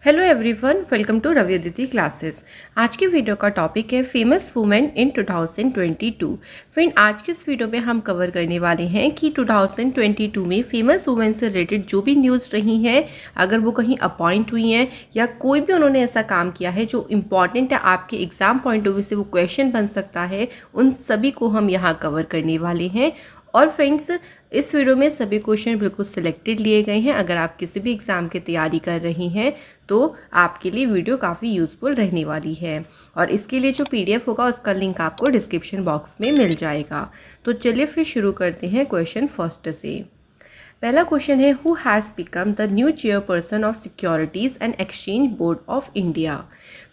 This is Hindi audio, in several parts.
Hello everyone, welcome to Ravi Aditi classes. आज की वीडियो का टॉपिक है फेमस वुमेन इन 2022। फ्रेंड, आज की इस वीडियो में हम कवर करने वाले हैं कि 2022 में फेमस वुमेन से रिलेटेड जो भी न्यूज़ रही हैं, अगर वो कहीं अपॉइंट हुई हैं या कोई भी उन्होंने ऐसा काम किया है जो इम्पॉर्टेंट है, आपके एग्जाम पॉइंट ऑफ व्यू से वो क्वेश्चन बन सकता है, उन सभी को हम यहाँ कवर करने वाले हैं। और फ्रेंड्स, इस वीडियो में सभी क्वेश्चन बिल्कुल सिलेक्टेड लिए गए हैं। अगर आप किसी भी एग्ज़ाम की तैयारी कर रही हैं तो आपके लिए वीडियो काफ़ी यूज़फुल रहने वाली है। और इसके लिए जो पीडीएफ होगा उसका लिंक आपको डिस्क्रिप्शन बॉक्स में मिल जाएगा। तो चलिए फिर शुरू करते हैं क्वेश्चन फर्स्ट से। पहला क्वेश्चन है, who has become the new chairperson of securities and exchange board of India.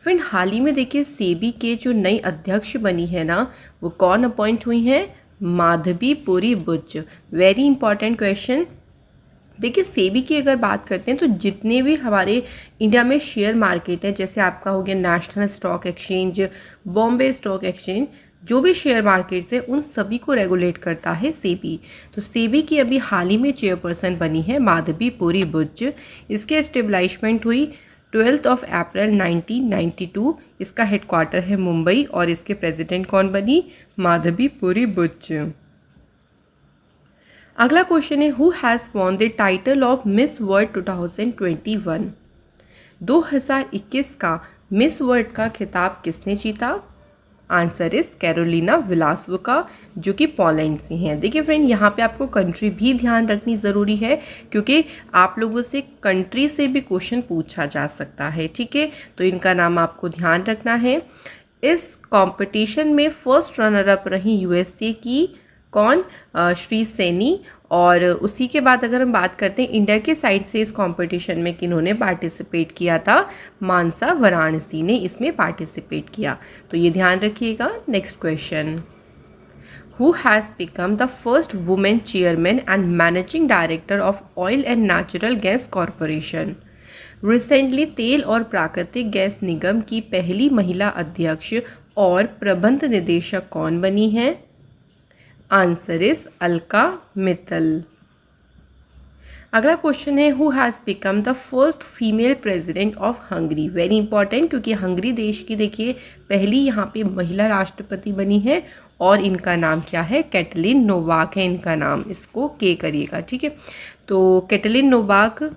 Friend, हाल ही में देखिए सेबी के जो नई अध्यक्ष बनी है ना, वो कौन अपॉइंट हुई हैं? Madhabi Puri Buch. Very important question. देखिए सेबी की अगर बात करते हैं तो जितने भी हमारे इंडिया में शेयर मार्केट है, जैसे आपका हो गया national stock exchange, Bombay stock exchange, जो भी शेयर मार्केट्स है उन सभी को रेगुलेट करता है सेबी। तो सेबी की अभी हाल ही में चेयरपर्सन बनी है माधवी पुरी बुच। इसके एस्टेब्लिशमेंट हुई 12 अप्रैल 1992। इसका हेडक्वार्टर है मुंबई और इसके प्रेसिडेंट कौन बनी? माधवी पुरी बुच। अगला क्वेश्चन है, who has won the title of miss world 2021। 2021 का मिस वर्ल्ड का खिताब किसने जीता? आंसर इज कैरोलिना विलासवुका, जो कि पोलैंड से हैं। देखिए फ्रेंड, यहाँ पे आपको कंट्री भी ध्यान रखनी ज़रूरी है क्योंकि आप लोगों से कंट्री से भी क्वेश्चन पूछा जा सकता है। ठीक है, तो इनका नाम आपको ध्यान रखना है। इस कंपटीशन में फर्स्ट रनर अप रही यूएसए की कौन? श्री सैनी। और उसी के बाद अगर हम बात करते हैं इंडिया के साइड से इस कंपटीशन में किन्होंने पार्टिसिपेट किया था? मानसा वाराणसी ने इसमें पार्टिसिपेट किया। तो ये ध्यान रखिएगा। Next question, who has become the first women chairman and managing director of oil and natural gas corporation. Recently तेल और प्राकृतिक गैस निगम की पहली महिला अध्यक्ष और प्रबंध निदेशक कौन बनी है? Answer is Alka Mittal. अगला क्वेश्चन है, who has become the first female president of Hungary. Very important, क्योंकि हंगरी देश की देखिए पहली यहाँ पे महिला राष्ट्रपति बनी है और इनका नाम क्या है? कैटलिन नोवाक है इनका नाम। इसको के करिएगा, ठीक है। तो कैटलिन नोवाक,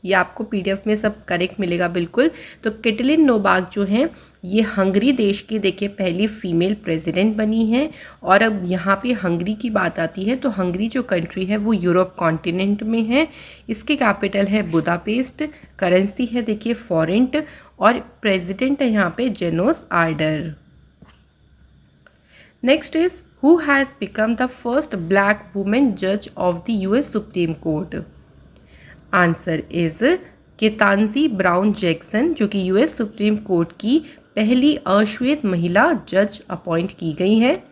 ये आपको पीडीएफ में सब करेक्ट मिलेगा बिल्कुल। तो कैटलिन नोवाक जो हैं ये हंगरी देश की देखिए पहली फीमेल प्रेसिडेंट बनी है। और अब यहाँ पे हंगरी की बात आती है तो हंगरी जो कंट्री है वो यूरोप कॉन्टिनेंट में है। इसकी कैपिटल है बुदापेस्ट, करेंसी है देखिए फॉरेंट, और प्रेसिडेंट है यहाँ पे जेनोस आर्डर। Next is, who has become the first black women जज of the US supreme court. Answer is Ketanji Brown Jackson, जो कि यूएस सुप्रीम कोर्ट की पहली अश्वेत महिला जज अपॉइंट की गई हैं।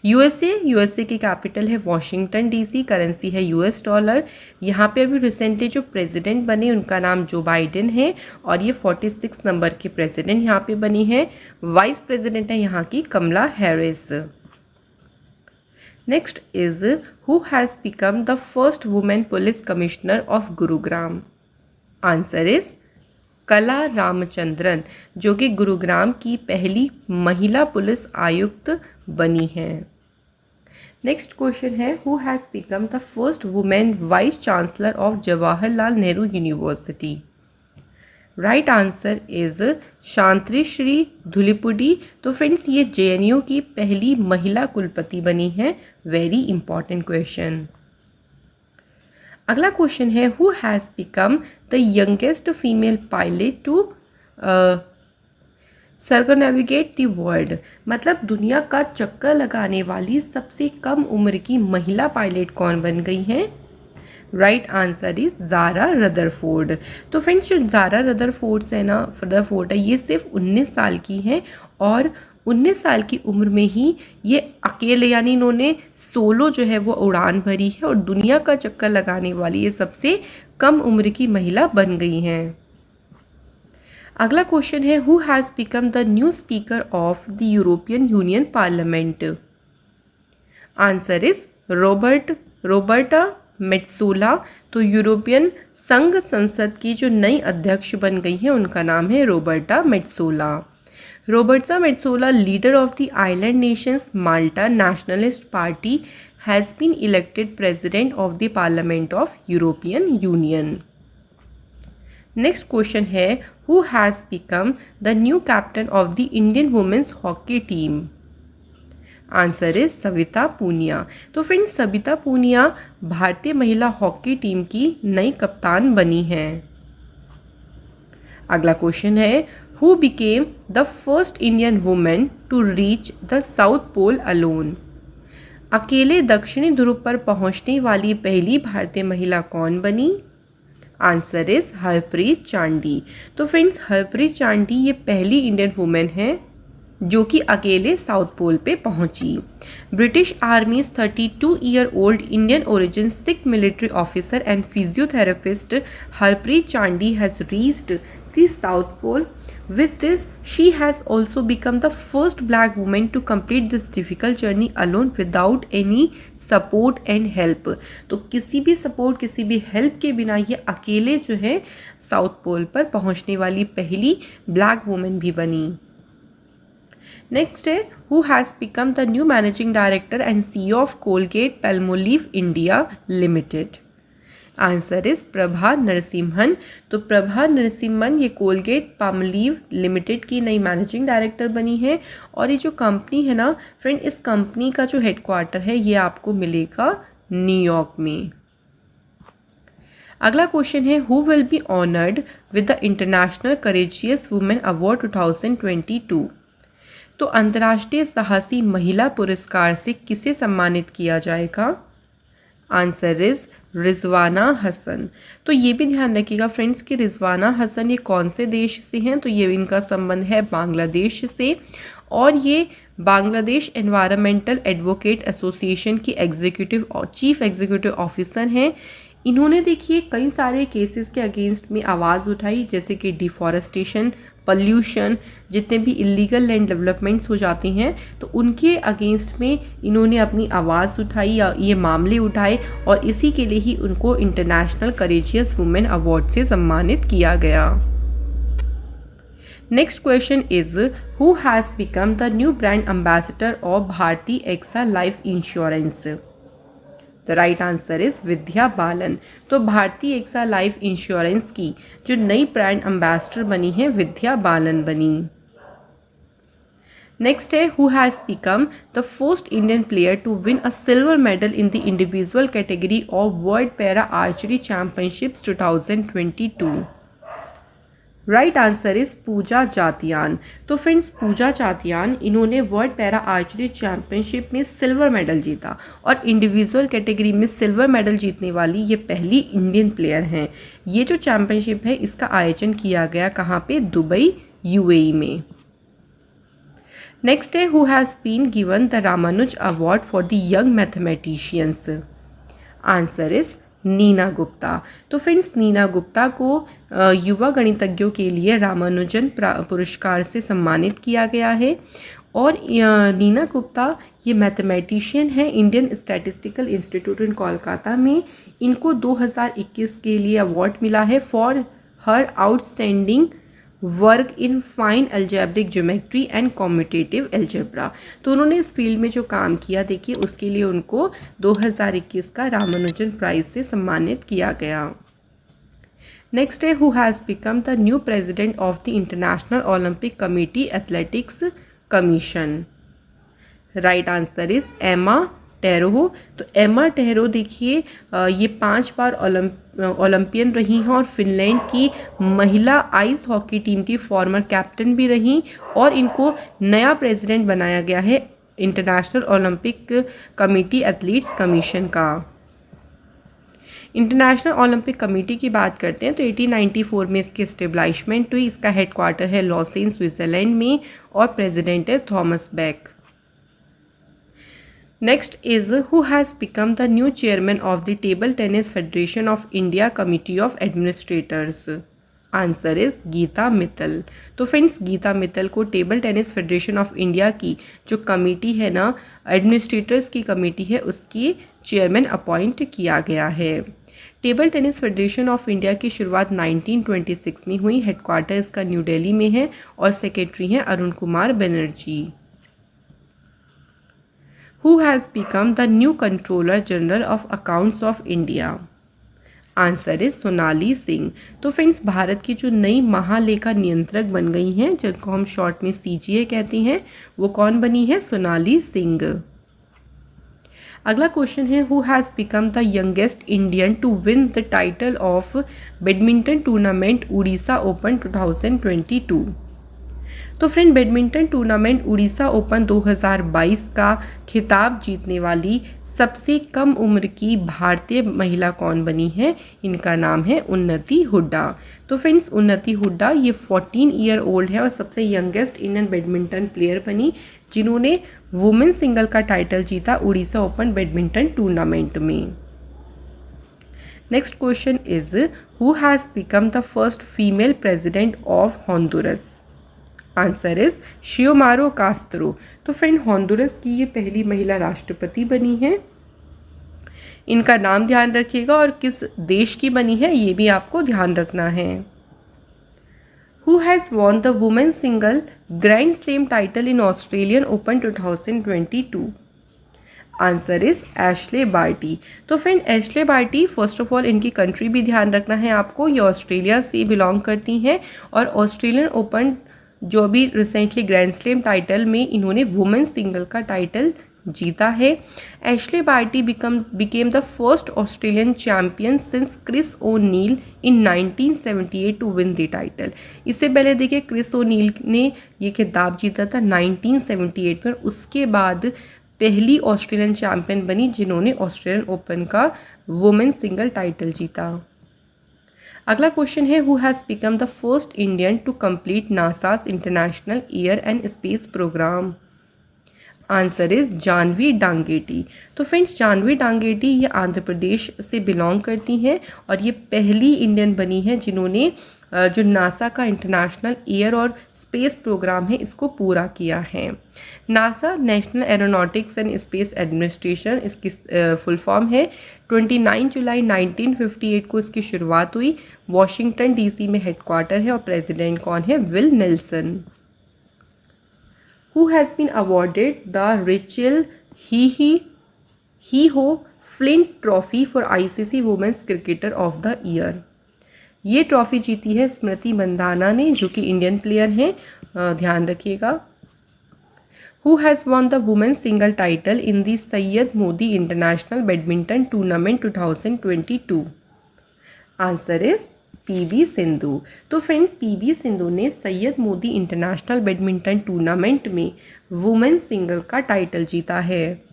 यूएसए की कैपिटल है वॉशिंगटन डीसी, करेंसी है यूएस डॉलर। यहाँ पे अभी रिसेंटली जो प्रेसिडेंट बने उनका नाम जो बाइडेन है और ये 46 नंबर के प्रेसिडेंट यहाँ पे बनी है। वाइस प्रेसिडेंट है यहाँ की कमला Harris. Next is, who has become the first woman police commissioner of Gurugram? Answer is कला रामचंद्रन, जो कि गुरुग्राम की पहली महिला पुलिस आयुक्त बनी है। नेक्स्ट क्वेश्चन है, who has become the first women vice chancellor of Jawaharlal Nehru university. Right answer is Shanti Shri Dhulipudi. तो फ्रेंड्स, ये जेएनयू की पहली महिला कुलपति बनी है। Very important question. अगला क्वेश्चन है, who has become the youngest female pilot to circumnavigate the world. मतलब दुनिया का चक्कर लगाने वाली सबसे कम उम्र की महिला पायलट कौन बन गई है? Right answer is Zara Rutherford. तो फ्रेंड्स, जो ज़ारा रदरफोर्ड है ये सिर्फ 19 साल की है और 19 साल की उम्र में ही ये अकेले यानी इन्होंने सोलो जो है वो उड़ान भरी है और दुनिया का चक्कर लगाने वाली ये सबसे कम उम्र की महिला बन गई हैं। अगला क्वेश्चन है, who has become the new speaker of the European union parliament. Answer is Roberta Metsola. तो यूरोपियन संघ संसद की जो नई अध्यक्ष बन गई हैं उनका नाम है Roberta Metsola. Roberta Metsola, leader of the island nations Malta nationalist party, has been elected president of the parliament of European union. Next question है, who has become the new captain of the Indian women's hockey team? Answer is Savita Punia. तो फ्रेंड्स, सविता पूनिया भारतीय महिला हॉकी टीम की नई कप्तान बनी हैं। अगला क्वेश्चन है, who became the first Indian women to reach the south pole alone? अकेले दक्षिणी ध्रुव पर पहुंचने वाली पहली भारतीय महिला कौन बनी? Answer is Harpreet Chandi. तो फ्रेंड्स, हरप्रीत चांडी ये पहली इंडियन वुमेन है जो कि अकेले साउथ पोल पे पहुंची। British army's 32-year-old Indian origin Sikh military officer and physiotherapist Harpreet Chandi has reached the south pole. With this, she has also become the first black woman to complete this difficult journey alone without any support and help. तो किसी भी सपोर्ट, किसी भी हेल्प के बिना ये अकेले जो है साउथ पोल पर पहुंचने वाली पहली ब्लैक वुमेन भी बनी। नेक्स्ट है, who has become the new managing director and CEO of Colgate Palmolive India limited? Answer is Prabha Narasimhan. तो प्रभा नरसिम्हन ये कोलगेट पाल्मोलिव लिमिटेड की नई मैनेजिंग डायरेक्टर बनी है। और ये जो कंपनी है ना फ्रेंड, इस कंपनी का जो हेडक्वार्टर है ये आपको मिलेगा न्यूयॉर्क में। अगला क्वेश्चन है, who will be honoured with the international courageous women award 2022? तो अंतर्राष्ट्रीय साहसी महिला पुरस्कार से किसे सम्मानित किया जाएगा? Answer is Rizwana Hasan. तो ये भी ध्यान रखिएगा फ्रेंड्स कि रिजवाना हसन ये कौन से देश से हैं? तो ये इनका संबंध है बांग्लादेश से, और ये बांग्लादेश एनवायरमेंटल एडवोकेट एसोसिएशन की चीफ एग्जीक्यूटिव ऑफिसर हैं। इन्होंने देखिए कई सारे केसेस के अगेंस्ट में आवाज़ उठाई, जैसे कि डिफॉरेस्टेशन, पॉल्यूशन, जितने भी इलीगल लैंड डेवलपमेंट्स हो जाती हैं तो उनके अगेंस्ट में इन्होंने अपनी आवाज़ उठाई या ये मामले उठाए, और इसी के लिए ही उनको इंटरनेशनल करेजियस वुमेन अवार्ड से सम्मानित किया गया। Next question is, who has become the new brand ambassador of Bharti AXA life insurance? The right answer is Vidya Balan. तो भारतीय एक्सा लाइफ इंश्योरेंस की जो नई ब्रांड एम्बेसडर बनी है विद्या बालन बनी। नेक्स्ट है, who has become the first Indian player to win a silver medal in the individual category of world para archery championships 2022? Right answer is Pooja Jatyan. तो फ्रेंड्स, पूजा जातियान इन्होंने वर्ल्ड पैरा आर्चरी चैंपियनशिप में सिल्वर मेडल जीता, और इंडिविजुअल कैटेगरी में सिल्वर मेडल जीतने वाली ये पहली इंडियन प्लेयर हैं। ये जो चैंपियनशिप है इसका आयोजन किया गया कहाँ पे? दुबई, UAE में। नेक्स्ट है, who has been given the Ramanujan award for the young mathematicians? Answer is Neena Gupta. तो फ्रेंड्स, नीना गुप्ता को युवा गणितज्ञों के लिए रामानुजन पुरस्कार से सम्मानित किया गया है। और नीना गुप्ता ये मैथमेटिशियन है इंडियन स्टैटिस्टिकल इंस्टीट्यूट इन कोलकाता में। इनको 2021 के लिए अवार्ड मिला है for her outstanding work in fine algebraic geometry and commutative algebra. तो उन्होंने इस फील्ड में जो काम किया देखिए उसके लिए उनको 2021 का रामानुजन प्राइज से सम्मानित किया गया। नेक्स्ट है, who has become the new president of the international Olympic committee athletics commission? Right answer is एमा टेरो। तो एमा टेरो देखिए ये 5 बार ओलंपियन रही हैं और फिनलैंड की महिला आइस हॉकी टीम की फॉर्मर कैप्टन भी रहीं, और इनको नया प्रेसिडेंट बनाया गया है international Olympic committee athletes commission का। इंटरनेशनल ओलंपिक कमेटी की बात करते हैं तो 1894 में इसकी एस्टेब्लिशमेंट हुई। इसका हेडक्वार्टर है लॉसेन, स्विट्जरलैंड में, और प्रेसिडेंट है Thomas Bach. Next is, who has become the new chairman of the table tennis federation of India committee of administrators? Answer is Gita Mittal. तो फ्रेंड्स, गीता मित्तल को table tennis federation of India की जो कमेटी है ना, एडमिनिस्ट्रेटर्स की कमेटी है, उसकी चेयरमैन अपॉइंट किया गया है। Table tennis federation of India की शुरुआत 1926 में हुई। हेडक्वार्टर इसका न्यू दिल्ली में है और सेक्रेटरी हैं Arun Kumar Banerjee. Who has become the new Controller General of Accounts of India? Answer is Sonali Singh. तो फ्रेंड्स, भारत की जो नई महालेखा नियंत्रक बन गई हैं, जिनको हम शॉर्ट में CGA कहते हैं, वो कौन बनी है? सोनाली सिंह। अगला क्वेश्चन है, who has become the youngest Indian to win the title of badminton tournament Orissa open 2022? तो friend, badminton tournament Orissa open 2022 का खिताब जीतने वाली सबसे कम उम्र की भारतीय महिला कौन बनी है? इनका नाम है उन्नति हुड्डा। तो फ्रेंड्स, उन्नति हुड्डा ये 14 ईयर ओल्ड है और सबसे यंगेस्ट इंडियन बैडमिंटन प्लेयर बनी जिन्होंने वुमेन सिंगल का टाइटल जीता उड़ीसा ओपन बैडमिंटन टूर्नामेंट में। Next question is, who has become the first female president of Honduras? Answer is Xiomara Castro. तो फ्रेंड, हॉन्डुरस की ये पहली महिला राष्ट्रपति बनी है। इनका नाम ध्यान रखिएगा और किस देश की बनी है ये भी आपको ध्यान रखना है। Who has won the women single grand slam title in Australian open 2022? Answer is Ashleigh Barty. तो friend, Ashleigh Barty, first of all इनकी कंट्री भी ध्यान रखना है आपको, ये ऑस्ट्रेलिया से बिलोंग करती हैं और ऑस्ट्रेलियन ओपन जो भी रिसेंटली ग्रैंड स्लैम टाइटल में इन्होंने वुमेन सिंगल का टाइटल जीता है। Ashleigh Barty became the first Australian champion since Chris O'Neil in 1978 to win the title. इससे पहले देखिए, क्रिस ओनील ने ये खिताब जीता था 1978 में, उसके बाद पहली ऑस्ट्रेलियन चैम्पियन बनी जिन्होंने ऑस्ट्रेलियन ओपन का वुमेन सिंगल टाइटल जीता। अगला क्वेश्चन है, who has become the first Indian to complete NASA's international air and space program? Answer is Jahnavi Dangeti. तो फ्रेंड्स, जानवी डांगेटी ये आंध्र प्रदेश से बिलोंग करती हैं और ये पहली इंडियन बनी है जिन्होंने जो नासा का इंटरनेशनल एयर और स्पेस प्रोग्राम है इसको पूरा किया है। NASA national aeronautics and space administration इसकी फुल फॉर्म है। 29 जुलाई 1958 को इसकी शुरुआत हुई। वॉशिंगटन DC में हेडक्वार्टर है और प्रेसिडेंट कौन है? Will Nelson. Who has been awarded the Rachel Heo Flint Trophy for ICC Women's Cricketer of the Year? ये ट्रॉफी जीती है स्मृति मंदाना ने, जो कि इंडियन प्लेयर हैं, ध्यान रखिएगा। Who has won the women's single title in the Syed Modi international badminton tournament 2022? Answer is PV Sindhu. तो फ्रेंड, PV सिंधु ने Syed Modi international badminton tournament में वुमेन सिंगल का टाइटल जीता है।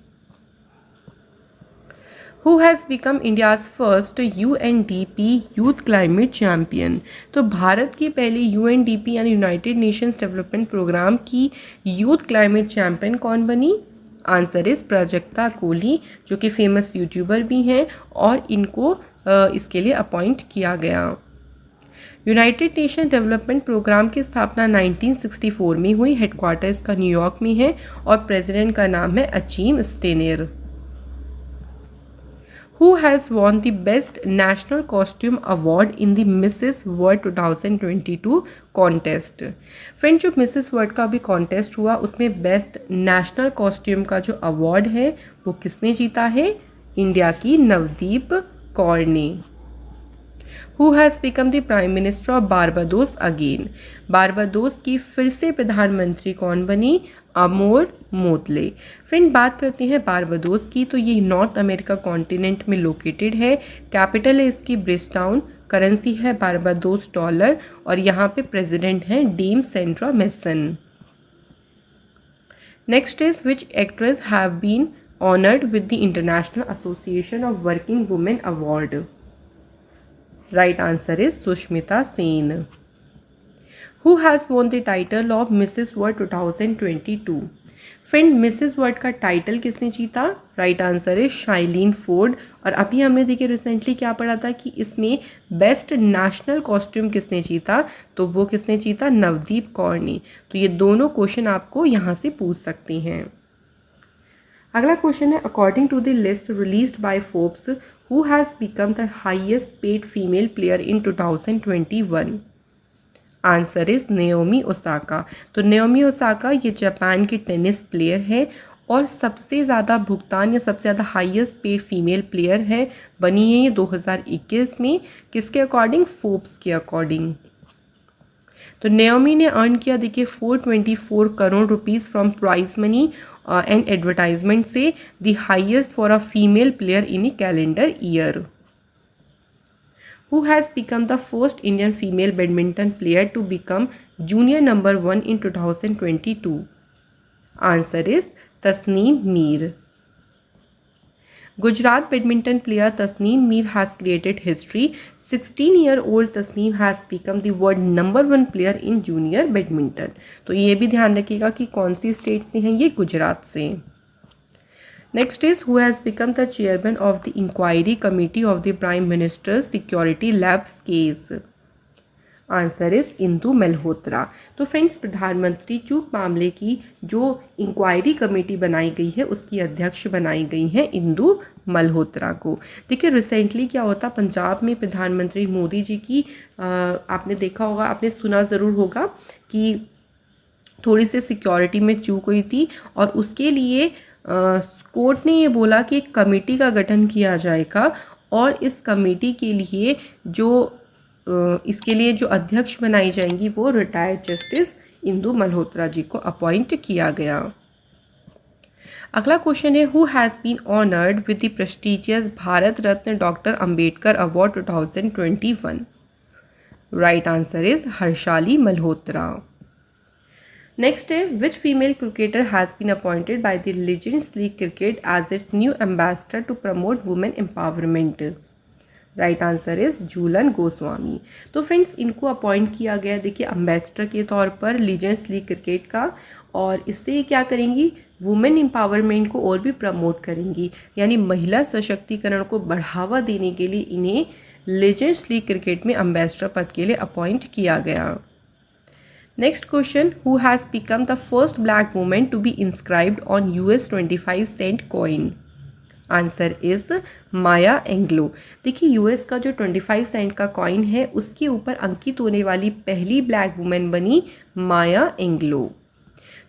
Who has become India's first UNDP youth climate champion? तो भारत की पहली UNDP यानी यूनाइटेड नेशंस डेवलपमेंट प्रोग्राम की यूथ क्लाइमेट चैम्पियन कौन बनी? आंसर इज प्राजक्ता कोहली, जो कि फेमस यूट्यूबर भी हैं और इनको इसके लिए अपॉइंट किया गया। यूनाइटेड नेशन डेवलपमेंट प्रोग्राम की स्थापना 1964 में हुई। हेडक्वार्टर इसका न्यूयॉर्क में है और प्रेसिडेंट का नाम है Achim Steiner. Who has won the best national costume award in the Mrs world 2022 contest? Friend, जो मिसेस वर्ल्ड का भी कॉन्टेस्ट हुआ उसमें बेस्ट नेशनल कॉस्ट्यूम का जो अवार्ड है वो किसने जीता है? इंडिया की नवदीप कौर ने। Who has become the prime minister of Barbados again? Barbados की फिर से प्रधानमंत्री कौन बनी? अमोर मोतले। फ्रेंड, बात करते हैं बारबाडोस की, तो ये नॉर्थ अमेरिका कॉन्टिनेंट में लोकेटेड है। कैपिटल है इसकी ब्रिजटाउन, करेंसी है बारबाडोस डॉलर और यहाँ पे प्रेसिडेंट हैं Dame Sandra Mason. Next is, which actress have been honoured with the international association of working women award? Right answer is Sushmita Sen. Who has won the title of Mrs world 2022? Friend, Mrs world का टाइटल किसने जीता? राइट आंसर है शाइलीन फोर्ड। और अभी हमने देखिए रिसेंटली क्या पढ़ा था कि इसमें बेस्ट नेशनल कॉस्ट्यूम किसने जीता, तो वो किसने जीता? नवदीप कौर ने। तो ये दोनों क्वेश्चन आपको यहाँ से पूछ सकते हैं। अगला क्वेश्चन है, according to the list released by Forbes who has become the highest paid female player in 2021? Answer is Naomi Osaka. तो नेओमी ओसाका ये जापान की टेनिस प्लेयर है और सबसे ज़्यादा भुगतान या सबसे ज़्यादा हाईएस्ट पेड फीमेल प्लेयर है, बनी है ये 2021 में। किसके अकॉर्डिंग? फोर्ब्स के अकॉर्डिंग। तो नेओमी ने अर्न किया देखिए 424 crore rupees from prize money and advertisement से, the highest for a female player in a calendar year. Who has become the first Indian female badminton player to become junior number 1 in 2022? Answer is Tasneem Mir. Gujarat badminton player Tasneem Mir has created history. 16-year-old Tasneem has become the world number 1 player in junior badminton. तो ये भी ध्यान रखिएगा कि कौन सी स्टेट से हैं ये, गुजरात से। Next is, who has become the chairman of the inquiry committee of the Prime Minister's Security Labs case? Answer is Indu Malhotra. तो फ्रेंड्स, प्रधानमंत्री चूक मामले की जो इंक्वायरी कमेटी बनाई गई है उसकी अध्यक्ष बनाई गई है इंदु मल्होत्रा को। देखिए रिसेंटली क्या होता, पंजाब में प्रधानमंत्री मोदी जी की आपने देखा होगा, आपने सुना ज़रूर होगा कि थोड़ी सी सिक्योरिटी में चूक हुई थी और उसके लिए कोर्ट ने ये बोला कि एक कमेटी का गठन किया जाएगा और इस कमेटी के लिए इसके लिए जो अध्यक्ष बनाई जाएंगी वो रिटायर्ड जस्टिस इंदु मल्होत्रा जी को अपॉइंट किया गया। अगला क्वेश्चन है, who has been honoured with the prestigious Bharat Ratna doctor Ambedkar award 2021? Right answer is Harshali Malhotra. Next है, which female cricketer has been appointed by the Legends League Cricket as its new ambassador to promote women empowerment? Right answer is Jhulan Goswami. तो फ्रेंड्स, इनको अपॉइंट किया गया देखिए अम्बेसडर के तौर पर लीजेंड्स लीग क्रिकेट का, और इससे ये क्या करेंगी, वुमेन एम्पावरमेंट को और भी प्रमोट करेंगी, यानी महिला सशक्तिकरण को बढ़ावा देने के लिए इन्हें लीजेंड्स लीग क्रिकेट में अम्बेसडर पद के लिए अपॉइंट किया गया। Next question, who has become the first black women to be inscribed on US 25 cent coin? Answer is Maya Angelou. देखिए यूएस का जो 25 सेंट का कॉइन है उसके ऊपर अंकित होने वाली पहली ब्लैक वुमेन बनी माया एंग्लो।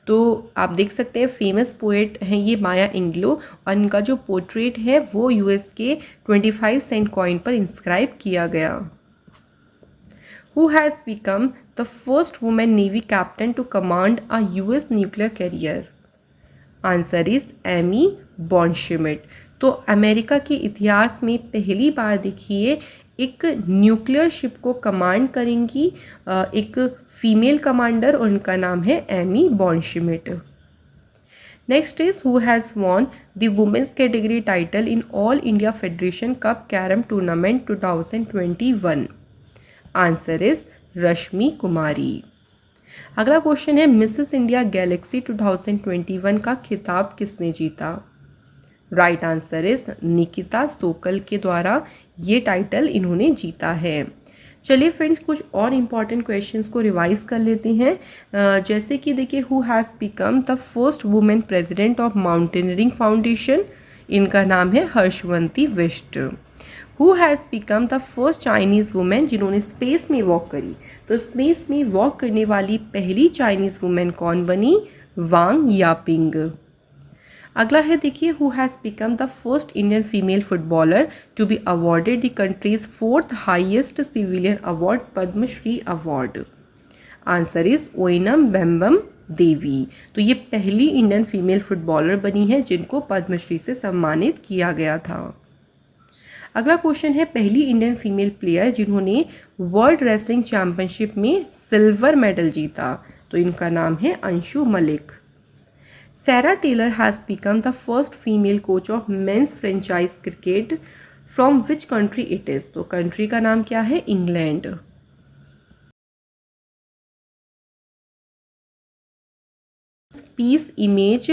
तो आप देख सकते हैं फेमस पोएट हैं ये माया एंग्लो, और इनका जो पोर्ट्रेट है वो यूएस के 25 सेंट कॉइन पर इंस्क्राइब किया गया। Who has become the first woman Navy captain to command a US nuclear carrier? Answer is Amy Bauernschmidt. तो अमेरिका के इतिहास में पहली बार देखिए एक न्यूक्लियर शिप को कमांड करेंगी एक फीमेल कमांडर, उनका नाम है Amy Bauernschmidt. Next is, who has won the women's category title in all India federation cup carrom tournament 2021? Answer is Rashmi Kumari. अगला क्वेश्चन है, मिसेस इंडिया गैलेक्सी 2021 का खिताब किसने जीता? राइट आंसर इज निकिता सोकल के द्वारा ये टाइटल इन्होंने जीता है। चलिए फ्रेंड्स, कुछ और इम्पॉर्टेंट क्वेश्चंस को रिवाइज कर लेते हैं। जैसे कि देखिए, who has become the first women president of mountaineering foundation? इनका नाम है Harshwanti Bisht. Who has become the first Chinese women जिन्होंने स्पेस में वॉक करी? तो स्पेस में वॉक करने वाली पहली चाइनीज़ वुमेन कौन बनी? Wang Yaping. अगला है देखिए, who has become the first Indian female footballer to be awarded the country's 4th highest civilian award Padma Shri award? Answer is Oinam Bembem Devi. तो ये पहली इंडियन फीमेल फुटबॉलर बनी है जिनको पद्मश्री से सम्मानित किया गया था। अगला क्वेश्चन है, पहली इंडियन फीमेल प्लेयर जिन्होंने वर्ल्ड रेसलिंग चैंपियनशिप में सिल्वर मेडल जीता? तो इनका नाम है Anshu Malik. Sarah Taylor has become the first female coach of men's franchise cricket. From which country it is? तो कंट्री का नाम क्या है? England. Peace image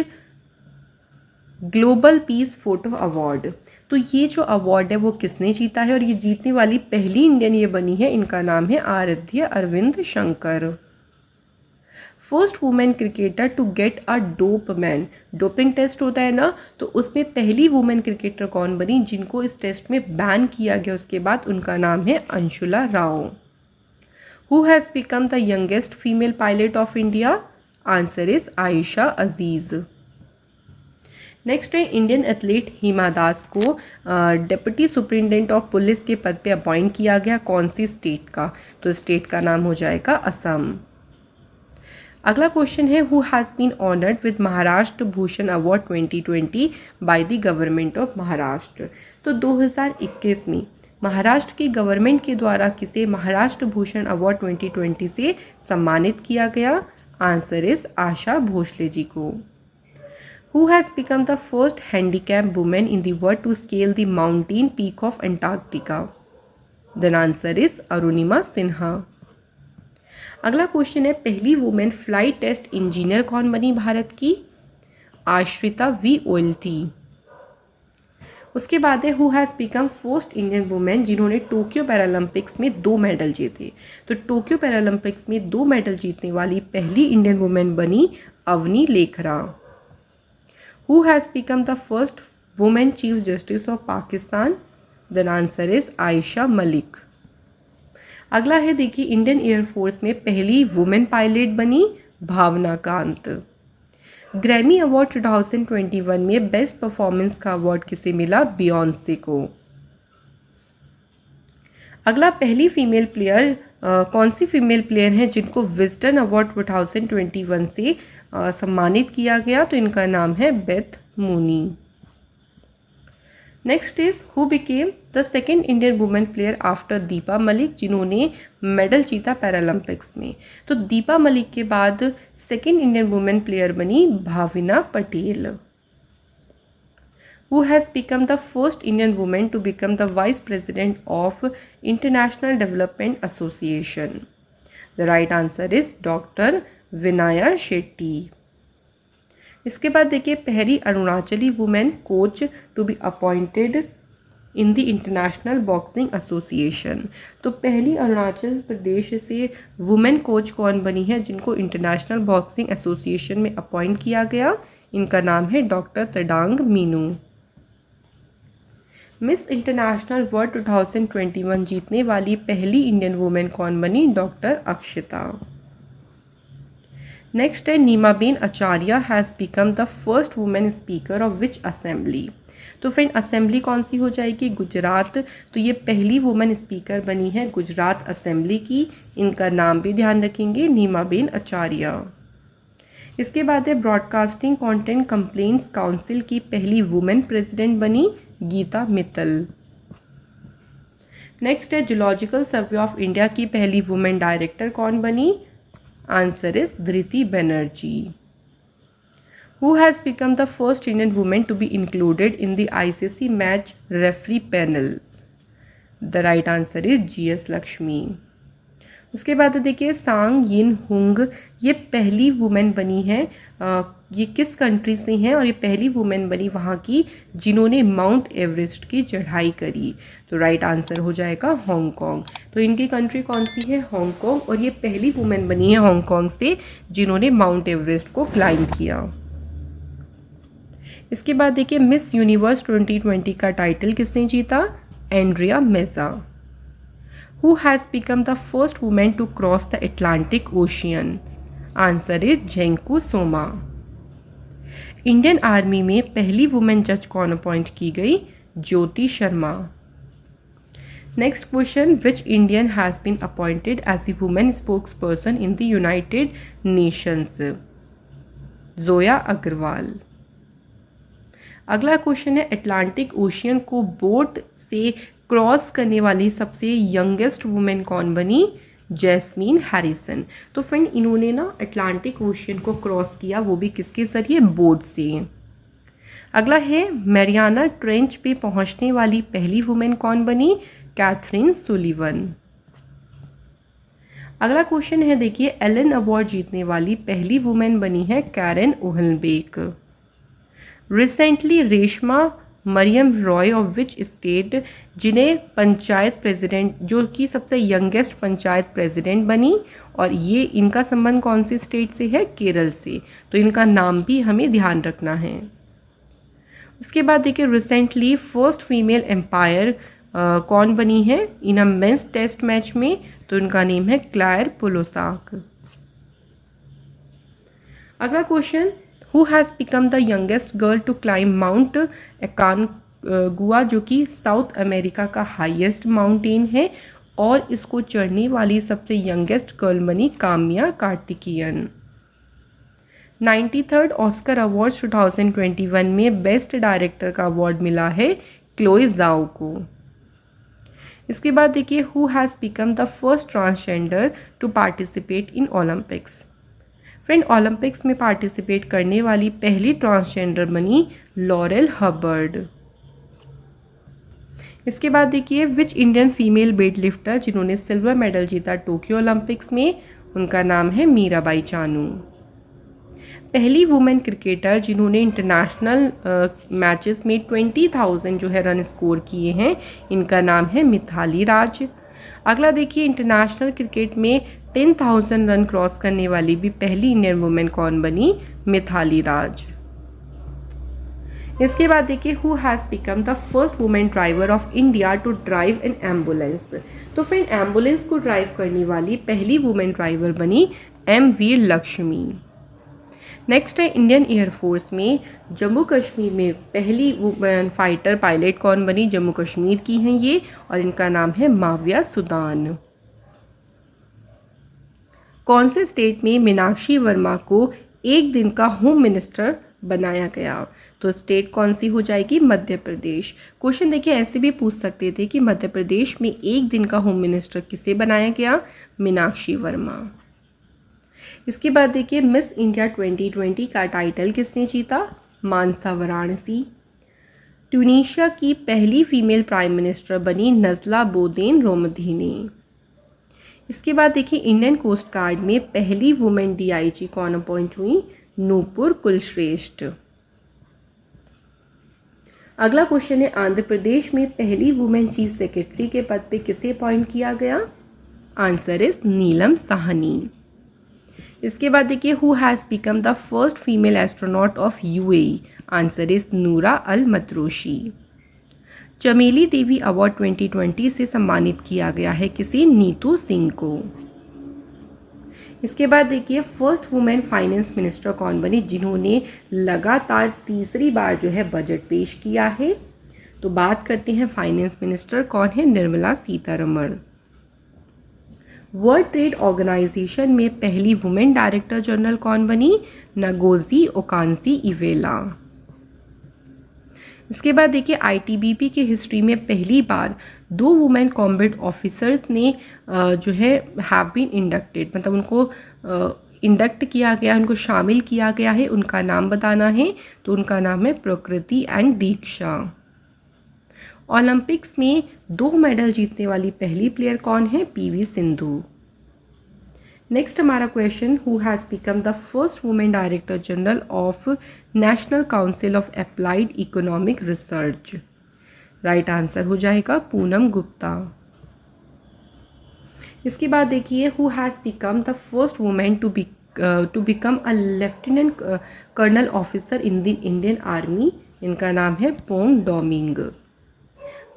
global peace photo award, तो ये जो अवार्ड है वो किसने जीता है और ये जीतने वाली पहली इंडियन ये बनी है, इनका नाम है Aaradhya Arvind Shankar. First women cricketer to get a dopeman, doping test होता है ना, तो उसमें पहली वुमेन क्रिकेटर कौन बनी जिनको इस टेस्ट में बैन किया गया उसके बाद, उनका नाम है Anshula Rao. Who has become the youngest female pilot of India? Answer is Ayesha Aziz. Next है इंडियन एथलीट हिमा दास को डिप्टी सुपरिटेंडेंट ऑफ पुलिस के पद पे अपॉइंट किया गया, कौन सी स्टेट का? तो स्टेट का नाम हो जाएगा असम। अगला क्वेश्चन है who has been honoured with Maharashtra Bhushan award 2020 by the government of Maharashtra. तो 2021 में महाराष्ट्र की गवर्नमेंट के द्वारा किसे महाराष्ट्र भूषण अवार्ड 2020 से सम्मानित किया गया? आंसर इज आशा भोसले जी को। Who has become the first handicapped woman in the world to scale the mountain peak of Antarctica? The answer is Arunima Sinha. अगला क्वेश्चन है पहली वुमेन फ्लाइट टेस्ट इंजीनियर कौन बनी भारत की? आश्रिता वी ओल्टी। उसके बाद है who has become first Indian women जिन्होंने टोक्यो पैरालंपिक्स में 2 मेडल जीते। तो टोक्यो पैरालंपिक्स में 2 मेडल जीतने वाली पहली इंडियन वुमेन बनी Avani Lekhara. Who has become the first woman Chief Justice of Pakistan? The answer is Ayesha Malik. अगला है देखिए इंडियन एयरफोर्स में पहली वुमेन पायलट बनी भावना कांत। ग्रैमी अवार्ड 2021 में बेस्ट परफॉर्मेंस का अवार्ड किसे मिला? बियॉन्से को। अगला पहली फीमेल प्लेयर कौन सी फीमेल प्लेयर हैं जिनको विजडन अवार्ड 2021 से सम्मानित किया गया? तो इनका नाम है Beth Mooney. Next is who became the second Indian women player after Deepa Malik जिन्होंने मेडल जीता पैरालंपिक्स में। तो दीपा मलिक के बाद सेकेंड इंडियन वुमेन प्लेयर बनी Bhavina Patel. Who has become the first Indian woman to become the Vice President of International Development Association? The right answer is Dr. Vinaya Shetty. इसके बाद देखिए पहली Arunachali women coach to be appointed in the International Boxing Association. तो पहली अरुणाचल प्रदेश से वुमेन कोच कौन बनी है जिनको इंटरनेशनल बॉक्सिंग एसोसिएशन में अपॉइंट किया गया? इनका नाम है doctor Tadang Minu. Miss international world 2021 जीतने वाली पहली इंडियन वुमेन कौन बनी? डॉक्टर अक्षिता। नेक्स्ट है Nimaben Acharya has become the first women speaker of which assembly. तो फ्रेंड असेंबली कौन सी हो जाएगी? गुजरात। तो ये पहली वुमेन स्पीकर बनी है गुजरात असेंबली की, इनका नाम भी ध्यान रखेंगे नीमाबेन आचार्य। इसके बाद है ब्रॉडकास्टिंग कंटेंट कंप्लेंट्स काउंसिल की पहली वुमेन प्रेसिडेंट बनी गीता मित्तल। नेक्स्ट है जूलॉजिकल सर्वे ऑफ इंडिया की पहली वुमेन डायरेक्टर कौन बनी? Answer is Dhriti Banerjee. Who has become the first Indian women to be included in the ICC match referee panel? The right answer is GS Lakshmi. उसके बाद देखिए सांग यिन हुंग, ये पहली वुमेन बनी है, ये किस कंट्री से हैं और ये पहली वुमेन बनी वहाँ की जिन्होंने माउंट एवरेस्ट की चढ़ाई करी? तो राइट आंसर हो जाएगा हांगकांग। तो इनकी कंट्री कौन सी है? हांगकांग, और ये पहली वुमेन बनी है हांगकांग से जिन्होंने माउंट एवरेस्ट को क्लाइंब किया। इसके बाद देखिए मिस यूनिवर्स 2020 का टाइटल किसने जीता? Andrea Meja. Who has become the first woman to cross the Atlantic Ocean? Answer is झेंकू सोमा। इंडियन आर्मी में पहली वुमेन जज कौन अपॉइंट की गई? Jyoti Sharma. Next question which Indian has been appointed as the women spokesperson in the United Nations? Zoya Agarwal. अगला क्वेश्चन है अटलांटिक ओशियन को बोट से क्रॉस करने वाली सबसे यंगेस्ट वुमेन कौन बनी? Jasmine Harrison. तो फ्रेंड इन्होंने ना अटलांटिक ओशियन को क्रॉस किया, वो भी किसके ज़रिए? बोट से। अगला है मैरियाना ट्रेंच पे पहुंचने वाली पहली वुमेन कौन बनी? Catherine Sullivan. अगला क्वेश्चन है देखिए एलन अवार्ड जीतने वाली पहली वुमेन बनी है Karen Ohlbeck. Recently Reshma Mariam Roy of which state, जिन्हें पंचायत प्रेसिडेंट, जो कि सबसे यंगेस्ट पंचायत प्रेसिडेंट बनी, और ये इनका संबंध कौन सी स्टेट से है? केरल से। तो इनका नाम भी हमें ध्यान रखना है। उसके बाद देखिए रिसेंटली फर्स्ट फीमेल एम्पायर कौन बनी है in a men's test match में? तो इनका नेम है क्लेयर पोलोसाक। अगला question, who has become the youngest girl to climb Mount Aconcagua, जो कि साउथ अमेरिका का हाईएस्ट माउंटेन है, और इसको चढ़ने वाली सबसे यंगेस्ट गर्ल बनी Kamya Karthikeyan. 93rd Oscar awards 2021 में बेस्ट डायरेक्टर का अवार्ड मिला है क्लोए ज़ाओ को। इसके बाद देखिए who has become the first transgender to participate in Olympics. Friend, Olympics में पार्टिसिपेट करने वाली पहली ट्रांसजेंडर बनी लॉरेल हबर्ड। इसके बाद देखिए which Indian female weight lifter जिन्होंने सिल्वर मेडल जीता टोक्यो ओलंपिक्स में? उनका नाम है मीराबाई चानू। पहली वुमेन क्रिकेटर जिन्होंने इंटरनेशनल मैचेस में 20,000 जो है रन स्कोर किए हैं, इनका नाम है मिथाली राज। अगला देखिए इंटरनेशनल क्रिकेट में 10,000 रन क्रॉस करने वाली भी पहली इंडियन वुमेन कौन बनी? मिथाली राज। इसके बाद देखिए who has become the first women driver of India to drive an ambulance. तो फिर एम्बुलेंस को ड्राइव करने वाली पहली वुमेन ड्राइवर बनी एम वीर लक्ष्मी। नेक्स्ट है इंडियन एयरफोर्स में जम्मू कश्मीर में पहली वुमेन फाइटर पायलट कौन बनी? जम्मू कश्मीर की हैं ये, और इनका नाम है माविया सुदान। कौन से स्टेट में मीनाक्षी वर्मा को एक दिन का होम मिनिस्टर बनाया गया? तो स्टेट कौन सी हो जाएगी? मध्य प्रदेश। क्वेश्चन देखिए ऐसे भी पूछ सकते थे कि मध्य प्रदेश में एक दिन का होम मिनिस्टर किसे बनाया गया? मीनाक्षी वर्मा। इसके बाद देखिए मिस इंडिया 2020 का टाइटल किसने जीता? मानसा वाराणसी। ट्यूनीशिया की पहली फीमेल प्राइम मिनिस्टर बनी नज़ला बोदेन रोमधीनी। इसके बाद देखिए इंडियन कोस्ट गार्ड में पहली वुमेन डीआईजी कौन अपॉइंट हुई? नूपुर कुलश्रेष्ठ। अगला क्वेश्चन है आंध्र प्रदेश में पहली वुमेन चीफ सेक्रेटरी के पद पे किसे अपॉइंट किया गया? आंसर इज नीलम साहनी। इसके बाद देखिए who has become the first female astronaut of UAE? Answer is नूरा अल मतरूशी। चमेली देवी अवार्ड 2020 से सम्मानित किया गया है किसी? नीतू सिंह को। इसके बाद देखिए फर्स्ट वुमेन फाइनेंस मिनिस्टर कौन बनी जिन्होंने लगातार तीसरी बार जो है बजट पेश किया है? तो बात करते हैं फाइनेंस मिनिस्टर कौन है? Nirmala Sitharaman. World Trade Organization में पहली वुमेन डायरेक्टर जनरल कौन बनी? Ngozi Okonjo Iweala. इसके बाद देखिए आईटीबीपी की हिस्ट्री में पहली बार 2 वुमेन कॉम्बैट ऑफिसर्स ने जो है हैव बीन इंडक्टेड, मतलब उनको इंडक्ट किया गया, उनको शामिल किया गया है। उनका नाम बताना है, तो उनका नाम है प्रकृति एंड दीक्षा। ओलंपिक्स में 2 मेडल जीतने वाली पहली प्लेयर कौन है? पीवी सिंधु। नेक्स्ट हमारा question, who has become the first women director general of national council of applied economic research? Right answer हो जाएगा पूनम गुप्ता। इसके बाद देखिए who has become the first women to become a lieutenant colonel officer in the Indian army? इनका नाम है पोंग डोमिंग।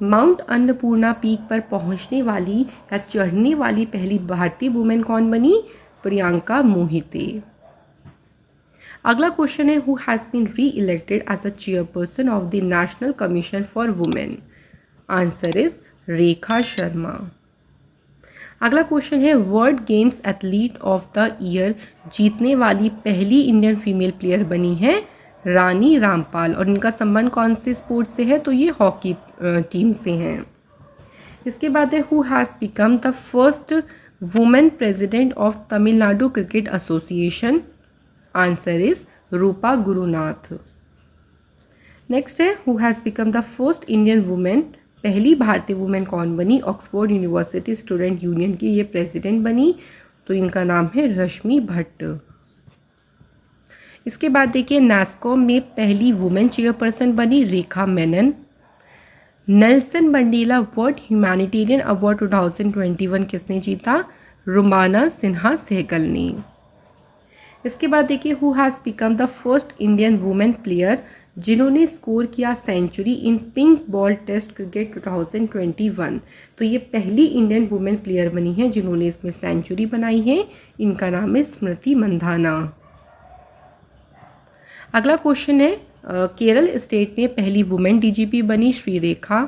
माउंट अन्नपूर्णा पीक पर पहुंचने वाली या चढ़ने वाली पहली भारतीय वुमेन कौन बनी? प्रियंका मोहिते। अगला क्वेश्चन है who has been reelected as a chairperson of the National Commission for Women? Answer is Rekha Sharma. अगला क्वेश्चन है World Games athlete of the year जीतने वाली पहली इंडियन फीमेल प्लेयर बनी है रानी रामपाल, और इनका संबंध कौन से स्पोर्ट से है? तो ये हॉकी टीम से हैं। इसके बाद है who has become the first women president of Tamil Nadu cricket association? Answer is Rupa Gurunath. Next है who has become the first Indian women, पहली भारतीय वुमेन कौन बनी? ऑक्सफोर्ड यूनिवर्सिटी स्टूडेंट यूनियन की ये प्रेसिडेंट बनी, तो इनका नाम है रश्मि भट्ट। इसके बाद देखिए नास्कॉम में पहली वुमेन चेयरपर्सन बनी Rekha Menon. Nelson Mandela World Humanitarian Award 2021 किसने जीता? रुमाना सिन्हा सहगल ने। इसके बाद देखिए who has become the first Indian women player जिन्होंने स्कोर किया सेंचुरी इन पिंक बॉल टेस्ट क्रिकेट 2021। तो ये पहली इंडियन वुमेन प्लेयर बनी है जिन्होंने इसमें सेंचुरी बनाई है। इनका नाम है स्मृति मंधाना। अगला क्वेश्चन है केरल स्टेट में पहली वुमेन डीजीपी बनी श्रीरेखा।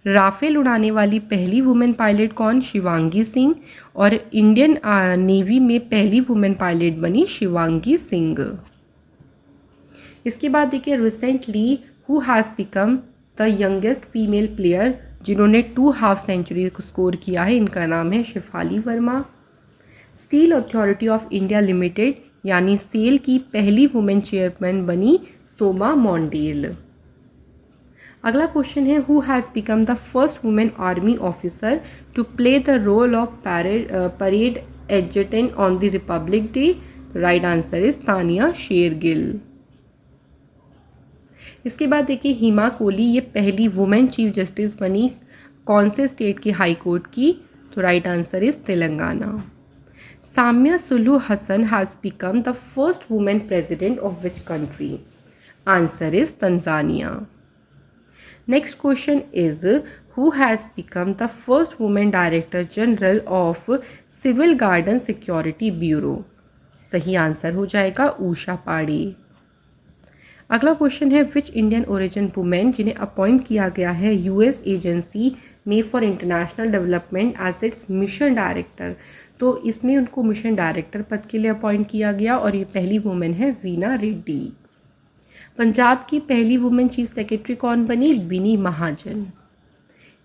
राफेल उड़ाने वाली पहली वुमेन पायलट कौन? शिवांगी सिंह। और इंडियन नेवी में पहली वुमेन पायलट बनी शिवांगी सिंह। इसके बाद देखिए recently who has become the youngest female player जिन्होंने 2 हाफ सेंचुरी को स्कोर किया है। इनका नाम है Shefali Verma. Steel authority of India limited यानी सेल की पहली वुमेन चेयरमैन बनी सोमा मोंडेल। अगला क्वेश्चन है who has become the first women army officer to play the role of parade adjutant on the Republic Day? Right answer is Taniya Shergill. इसके बाद देखिए हिमा कोहली ये पहली वुमेन चीफ जस्टिस बनी कौन से स्टेट की हाई कोर्ट की? तो right answer is Telangana. Samia Suluhu Hassan has become the first women president of which country? Answer is Tanzania. Next question is who has become the first woman director general of Civil Garden Security Bureau? सही आंसर हो जाएगा उषा पाड़ी। अगला क्वेश्चन है विच इंडियन ओरिजिन वुमेन जिन्हें अपॉइंट किया गया है यूएस एजेंसी में for international development as its mission director. तो इसमें उनको मिशन डायरेक्टर पद के लिए अपॉइंट किया गया और ये पहली वुमेन है वीना रेड्डी। पंजाब की पहली वुमेन चीफ सेक्रेटरी कौन बनी? विनी महाजन।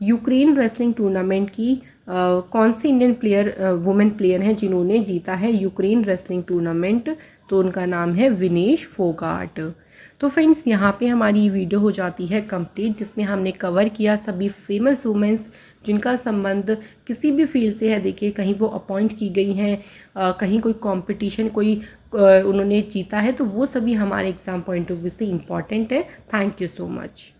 यूक्रेन रेसलिंग टूर्नामेंट की कौन सी इंडियन वुमेन प्लेयर हैं जिन्होंने जीता है यूक्रेन रेसलिंग टूर्नामेंट? तो उनका नाम है विनेश फोगाट। तो फ्रेंड्स यहाँ पे हमारी ये वीडियो हो जाती है कंप्लीट जिसमें हमने कवर किया सभी फेमस वुमेन्स जिनका संबंध किसी भी फील्ड से है। देखिए कहीं वो अपॉइंट की गई हैं, कहीं कोई कंपटीशन कोई उन्होंने जीता है, तो वो सभी हमारे एग्ज़ाम पॉइंट ऑफ व्यू से इम्पॉर्टेंट है। Thank you so much.